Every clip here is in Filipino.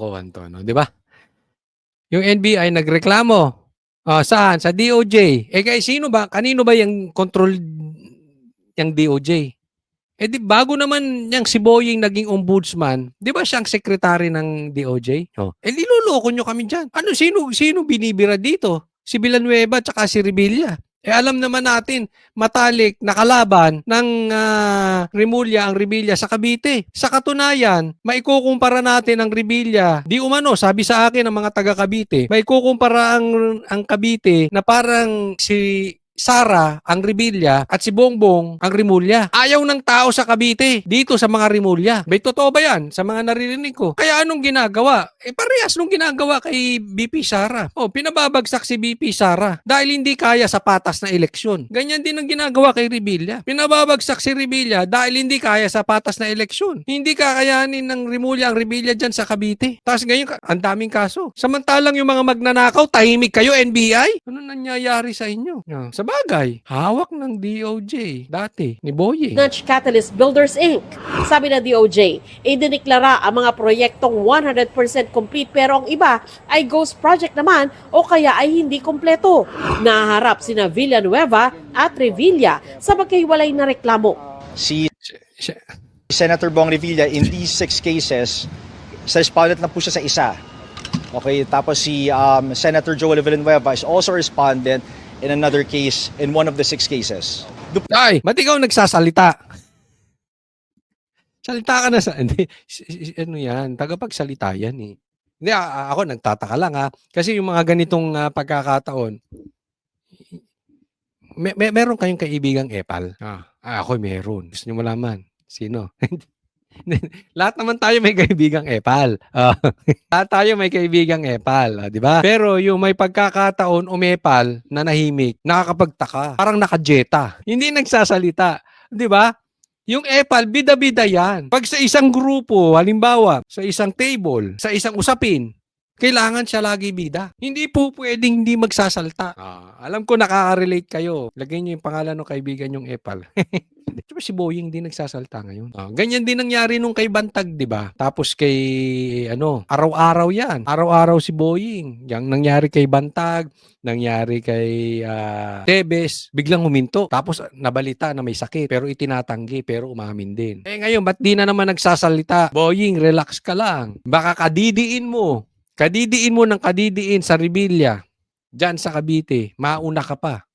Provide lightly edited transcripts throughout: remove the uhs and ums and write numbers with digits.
kalokohan 'to, no, 'di ba? Yung NBI nagreklamo, saan? Sa DOJ. Eh, kay kanino ba yang control yang DOJ? Eh, di bago naman yang si Boying naging ombudsman, 'di ba siyang sekretary ng DOJ? Oh, eh, niloloko niyo kami diyan. Ano, sino binibira dito? Si Villanueva tsaka si Revilla. Eh, alam naman natin matalik na kalaban ng Remulla ang Revilla sa Cavite. Sa katunayan, maikukumpara natin ang Revilla, di umano, sabi sa akin ng mga taga Cavite, maikukumpara ang Cavite na parang si Sara ang Revilla at si Bongbong ang Remulla. Ayaw ng tao sa Cavite dito sa mga Remulla. May totoo ba yan sa mga naririnig ko? Kaya anong ginagawa? Eh, parehas nung ginagawa kay BP Sara. Oh, pinababagsak si BP Sara dahil hindi kaya sa patas na eleksyon. Ganyan din ang ginagawa kay Revilla. Pinababagsak si Revilla dahil hindi kaya sa patas na eleksyon. Hindi kakayanin ng Remulla ang Revilla dyan sa Cavite. Tapos ngayon, ang daming kaso. Samantalang yung mga magnanakaw, tahimik kayo, NBI? Ano nangyayari sa inyo? Sa bagay, hawak ng DOJ dati ni Boying. Nudge Catalyst Builders Inc. Sabi na DOJ, idiniklara ang mga proyektong 100% complete pero ang iba ay ghost project naman o kaya ay hindi kompleto. Naharap sina Villanueva at Revilla sa magkahiwalay na reklamo. Si Senator Bong Revilla in these 6 cases, respondent na po siya sa isa. Okay, tapos si Senator Joel Villanueva is also respondent in another case in one of the 6 cases. Ay, ba't ikaw nagsasalita? Salita ka na sa... Hindi, ano yan, tagapagsalita yan eh. Hindi, ako nagtataka lang ha. Kasi yung mga ganitong pagkakataon, meron kayong kaibigang epal? Ako meron. Gusto nyo malaman? Sino? Lahat naman tayo may kaibigang epal. Lahat tayo may kaibigang epal, 'di ba? Pero yung may pagkakataon umepal na nahimik, nakakapagtaka. Parang nakajeta. Hindi nagsasalita, 'di ba? Yung epal, bida-bida yan. Pag sa isang grupo, halimbawa, sa isang table, sa isang usapin, kailangan siya lagi bida. Hindi po pwedeng hindi magsasalta. Alam ko nakaka-relate kayo. Lagay niyo yung pangalan ng kaibigan yung epal. Diba si Boying din nagsasalta ngayon? Ganyan din nangyari nung kay Bantag, di ba? Tapos kay, araw-araw yan. Araw-araw si Boying. Yang nangyari kay Bantag, nangyari kay Tebes, biglang huminto. Tapos nabalita na may sakit, pero itinatanggi, pero umamin din. Eh ngayon, ba't di na naman nagsasalita? Boying, relax ka lang. Baka kadidiin mo ng kadidiin sa Revilla, dyan sa Cavite, mauna ka pa.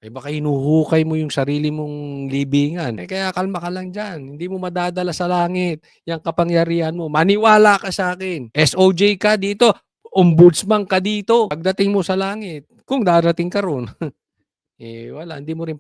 Eh baka hinuhukay mo yung sarili mong libingan. Eh kaya kalma ka lang dyan. Hindi mo madadala sa langit yung kapangyarihan mo. Maniwala ka sa akin. SOJ ka dito. Ombudsman ka dito. Pagdating mo sa langit, kung darating ka ron, wala, hindi mo rin